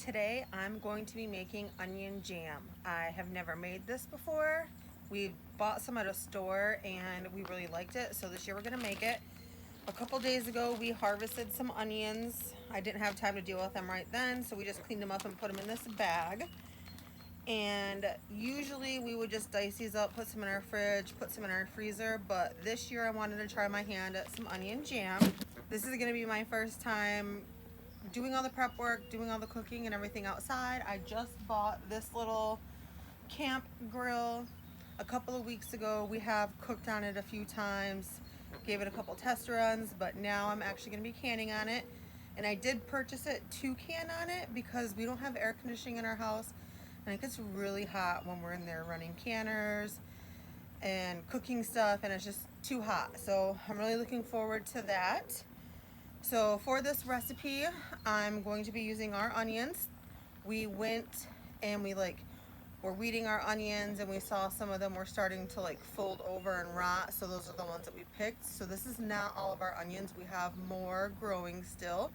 Today I'm going to be making onion jam. I have never made this before. We bought some at a store and we really liked it, so this year we're gonna make it. A couple days ago we harvested some onions. I didn't have time to deal with them right then, so we just cleaned them up and put them in this bag. And usually we would just dice these up, put some in our fridge, put some in our freezer, but this year I wanted to try my hand at some onion jam. This is gonna be my first time doing all the prep work, doing all the cooking and everything outside. I just bought this little camp grill a couple of weeks ago. We have cooked on it a few times, gave it a couple test runs, but now I'm actually going to be canning on it. And I did purchase it to can on it because we don't have air conditioning in our house, and it gets really hot when we're in there running canners and cooking stuff, and it's just too hot. So I'm really looking forward to that. So for this recipe, I'm going to be using our onions. We went and we're weeding our onions, and we saw some of them were starting to fold over and rot. So those are the ones that we picked. So this is not all of our onions. We have more growing still.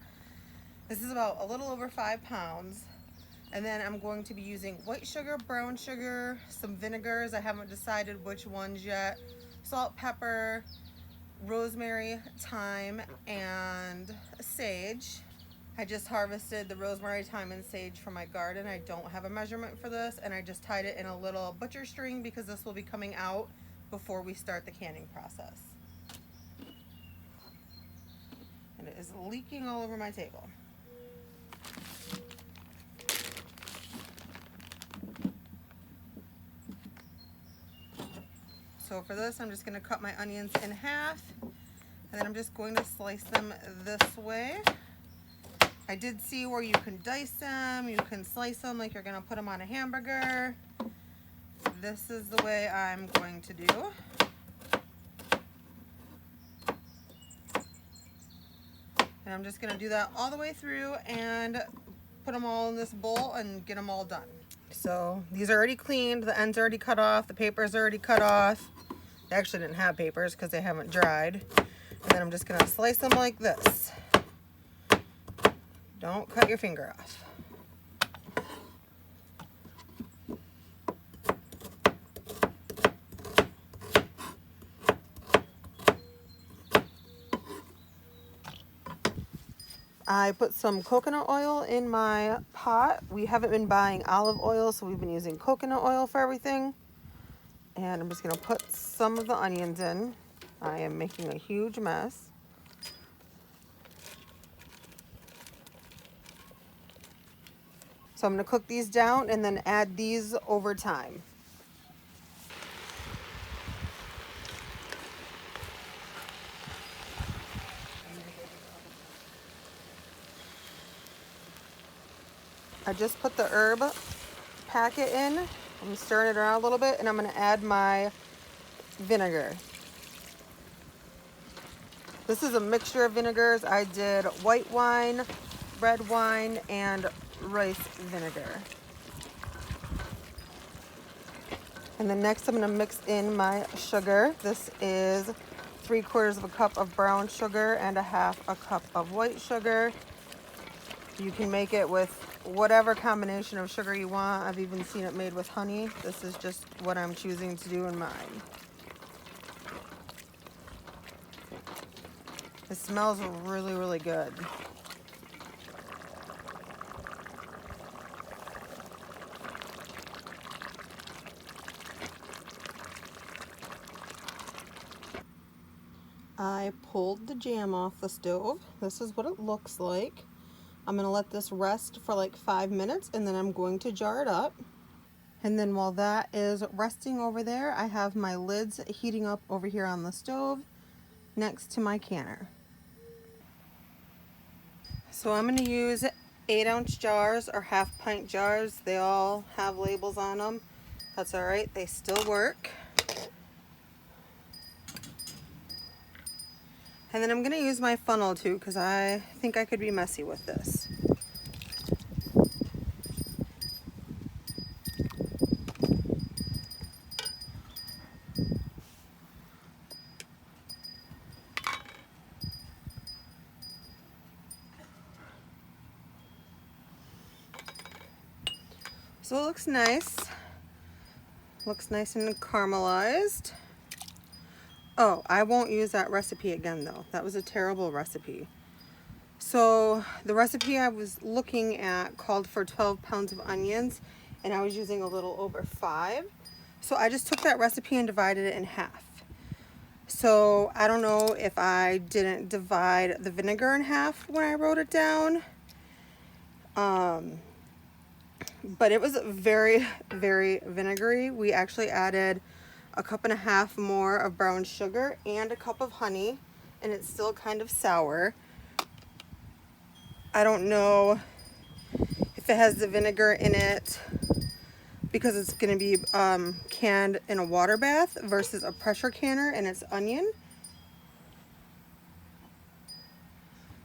This is about a little over 5 pounds. And then I'm going to be using white sugar, brown sugar, some vinegars. I haven't decided which ones yet. Salt, pepper, rosemary, thyme, and sage. I just harvested the rosemary, thyme, and sage from my garden. I don't have a measurement for this, and I just tied it in a little butcher string because this will be coming out before we start the canning process. And it is leaking all over my table. So for this, I'm just going to cut my onions in half, and then I'm just going to slice them this way. I did see where you can dice them, you can slice them like you're going to put them on a hamburger. This is the way I'm going to do. And I'm just going to do that all the way through and put them all in this bowl and get them all done. So these are already cleaned, the ends are already cut off, the papers are already cut off. They actually didn't have papers because they haven't dried. And then I'm just going to slice them like this. Don't cut your finger off. I put some coconut oil in my pot. We haven't been buying olive oil, so we've been using coconut oil for everything. And I'm just going to put some of the onions in. I am making a huge mess. So I'm going to cook these down and then add these over time. I just put the herb packet in. I'm stirring it around a little bit, and I'm going to add my vinegar. This is a mixture of vinegars. I did white wine, red wine, and rice vinegar. And then next I'm going to mix in my sugar. This is 3/4 cup of brown sugar and 1/2 cup of white sugar. You can make it with whatever combination of sugar you want. I've even seen it made with honey. This is just what I'm choosing to do in mine. It smells really, really good. I pulled the jam off the stove. This is what it looks like. I'm going to let this rest for like 5 minutes, and then I'm going to jar it up. And then while that is resting over there, I have my lids heating up over here on the stove next to my canner. So I'm going to use 8-ounce jars or 1/2 pint jars. They all have labels on them. That's all right, they still work. And then I'm going to use my funnel too, because I think I could be messy with this. So it looks nice. Looks nice and caramelized. Oh, I won't use that recipe again though. That was a terrible recipe. So the recipe I was looking at called for 12 pounds of onions, and I was using a little over 5. So I just took that recipe and divided it in half. So I don't know if I didn't divide the vinegar in half when I wrote it down. But it was very, very vinegary. We actually added a cup and a half more of brown sugar and a cup of honey, and it's still kind of sour. I don't know if it has the vinegar in it because it's going to be canned in a water bath versus a pressure canner, and it's onion.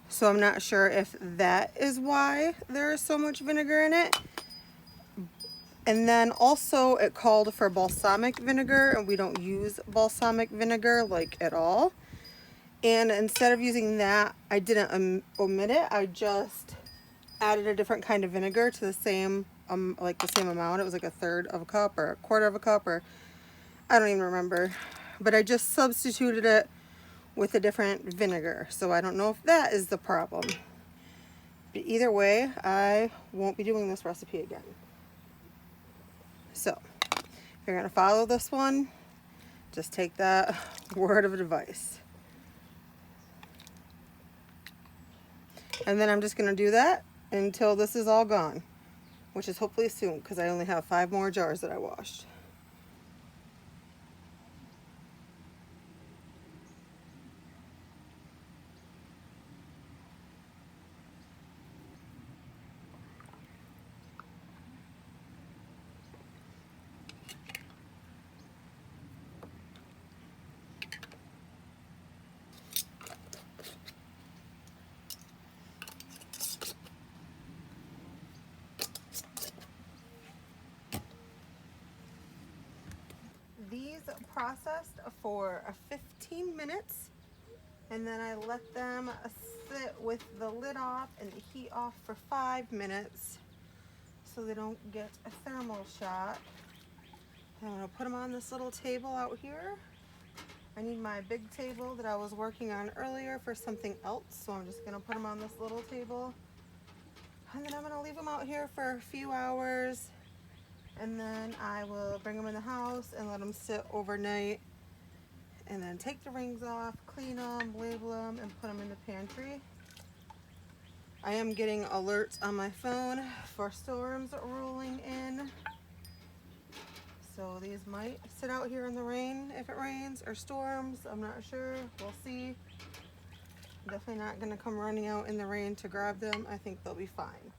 So I'm not sure if that is why there is so much vinegar in it. And then also it called for balsamic vinegar, and we don't use balsamic vinegar like at all. And instead of using that, I didn't omit it. I just added a different kind of vinegar to the same, like the same amount. It was like a third of a cup or a quarter of a cup, or I don't even remember. But I just substituted it with a different vinegar. So I don't know if that is the problem. But either way, I won't be doing this recipe again. So if you're gonna follow this one, just take that word of advice. And then I'm just gonna do that until this is all gone, which is hopefully soon because I only have 5 more jars that I washed. These processed for 15 minutes, and then I let them sit with the lid off and the heat off for 5 minutes so they don't get a thermal shock. I'm gonna put them on this little table out here. I need my big table that I was working on earlier for something else, so I'm just gonna put them on this little table. And then I'm gonna leave them out here for a few hours, and then I will bring them in the house and let them sit overnight, and then take the rings off, clean them, label them, and put them in the pantry. I am getting alerts on my phone for storms rolling in. So these might sit out here in the rain if it rains or storms. I'm not sure. We'll see. Definitely not going to come running out in the rain to grab them. I think they'll be fine.